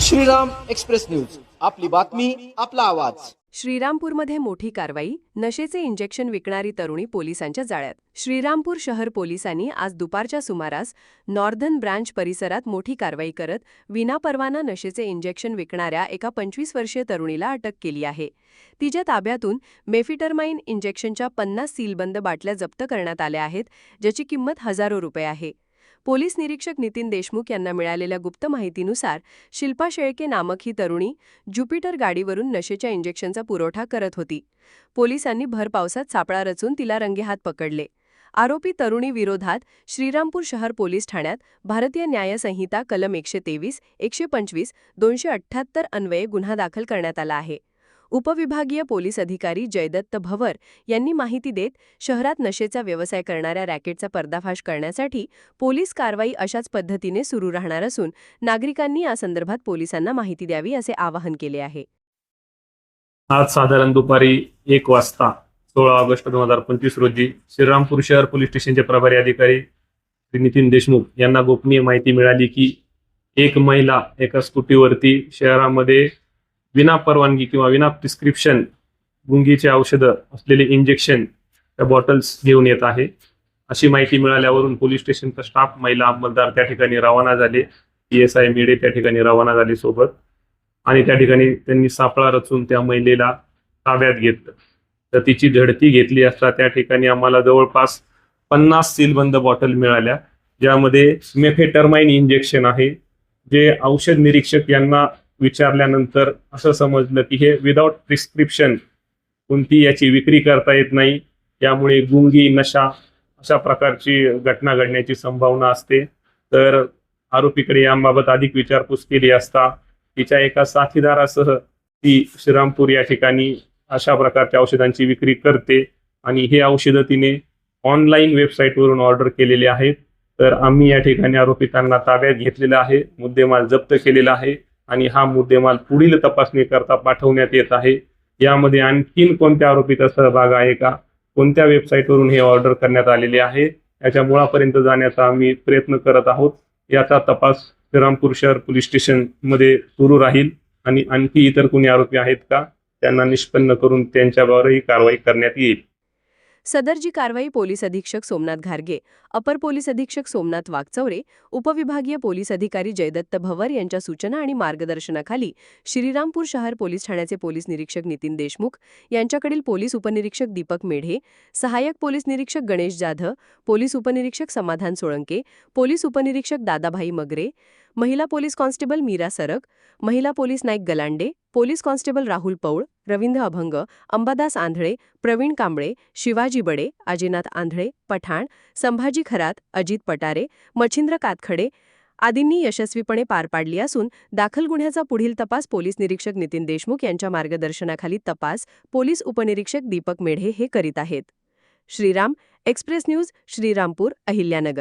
Shriram express news, आपली बातमी आपला आवाज। श्रीरामपूरमध्ये मोठी कारवाई, नशेचे इंजेक्शन विकणारी तरुणी पोलिसांच्या जाळ्यात। श्रीरामपूर शहर पोलिसांनी आज दुपारच्या सुमारास नॉर्दर्न ब्रांच परिसरात मोठी कारवाई करत विनापरवाना नशेचे इंजेक्शन विकणाऱ्या एका 25 वर्षीय तरुणीला अटक केली आहे। तिच्या ताब्यातून मेफिटरमाइन इंजेक्शनच्या 50 सीलबंद बाटल्या जप्त करण्यात आल्या आहेत, ज्याची किंमत हजारो रुपये आहे। पोलीस निरीक्षक नितीन देशमुख यांना मिळालेल्या गुप्त माहितीनुसार शिल्पा शेळके नामक ही तरुणी ज्युपिटर गाडीवरून नशेच्या इंजेक्शनचा पुरवठा करत होती। पोलिसांनी भर पावसात सापळा रचून तिला रंगेहात पकडले। आरोपी तरुणी विरोधात श्रीरामपूर शहर पोलीस ठाण्यात भारतीय न्याय संहिता कलम 123, 125, 278 अन्वये गुन्हा दाखल करण्यात आला आहे। उपविभागीय पोलीस अधिकारी जयदत्त भवर यांनी माहिती देत शहरात नशेचा व्यवसाय करणाऱ्या रॅकेटचा पर्दाफाश करण्यासाठी पोलीस कारवाई अशाच पद्धतीने सुरू राहणार असून नागरिकांनी या संदर्भात पोलिसांना माहिती द्यावी असे आवाहन केले आहे। आज साधारण दुपारी 1 वाजता 16 ऑगस्ट 2025 रोजी श्रीरामपूर शहर पोलीस स्टेशनचे प्रभारी अधिकारी श्री नितीन देशमुख यांना गोपनीय माहिती मिळाली की एक महिला एका स्कूटीवरती शहरामध्ये विना परवानगी किंवा विना प्रिस्क्रिप्शन गुंगीचे औषधं असलेले इंजेक्शन त्या बॉटल्स घेऊन येत आहे। अशी माहिती मिळाल्यावरून पोलीस स्टेशनचा स्टाफ, महिला अंमलदार त्या ठिकाणी रवाना झाले। PSI मेडे त्या ठिकाणी रवाना झाले सोबत, आणि त्या ठिकाणी त्यांनी सापळा रचून त्या महिलेला ताब्यात घेतलं। तर तिची झडती घेतली असता त्या ठिकाणी आम्हाला जवळपास 50 सीलबंद बॉटल मिळाल्या, ज्यामध्ये मेफेटरमाइन इंजेक्शन आहे। जे औषध निरीक्षक यांना विचारल्यानंतर असं समजलं की हे विदाउट प्रिस्क्रिप्शन कोणती याची विक्री करता येत नाही, त्यामुळे गुंगी, नशा अशा प्रकारची घटना घडण्याची संभावना असते। तर आरोपीकडे याबाबत अधिक विचारपूस केली असता तिच्या एका साथीदारासह ती श्रीरामपूर या ठिकाणी अशा प्रकारच्या औषधांची विक्री करते आणि हे औषधं तिने ऑनलाईन वेबसाईटवरून ऑर्डर केलेले आहेत। तर आम्ही या ठिकाणी आरोपितांना ताब्यात घेतलेला आहे, मुद्देमाल जप्त केलेला आहे आणि हा मुद्देमाल पुढील तपासणी करता पाठवण्यात येत आहे। यामध्ये आणखीन कोणत्या आरोपीचा सहभाग आहे का, कोणत्या वेबसाईटवरून हे ऑर्डर करण्यात आलेले आहे, याच्या मुळापर्यंत जाण्याचा आम्ही प्रयत्न करत आहोत। याचा तपास श्रीरामपूर शहर पोलीस स्टेशन मध्ये सुरू राहील आणि आणखी इतर कोणी आरोपी आहेत का त्यांना निष्पन्न करून त्यांच्यावरही कारवाई करण्यात येईल। सदरची कारवाई पोलीस अधीक्षक सोमनाथ घारगे, अपर पोलीस अधीक्षक सोमनाथ वागचौरे, उपविभागीय पोलीस अधिकारी जयदत्त भवर यांच्या सूचना आणि मार्गदर्शनाखाली श्रीरामपूर शहर पोलीस ठाण्याचे पोलीस निरीक्षक नितीन देशमुख यांच्याकडील पोलीस उपनिरीक्षक दीपक मेढे, सहाय्यक पोलीस निरीक्षक गणेश जाधव, पोलीस उपनिरीक्षक समाधान सोळंके, पोलीस उपनिरीक्षक दादाभाई मगरे, महिला पोलीस कॉन्स्टेबल मीरा सरग, महिला police Naik Galande, police constable Rahul Paul, Ravindra अभंग, अंबादास आंधळे, प्रवीण कांबळे, शिवाजी बडे, अजिनाथ आंधळे, पठाण, संभाजी खरात, अजित पटारे, मच्छिंद्र कातखडे आदींनी यशस्वीपणे पार पाडली असून दाखल गुन्ह्याचा पुढील तपास पोलीस निरीक्षक नितीन देशमुख यांच्या मार्गदर्शनाखाली तपास पोलीस उपनिरीक्षक दीपक मेढे हे करीत आहेत। Shriram express news, Shrirampur, Ahilyanagar.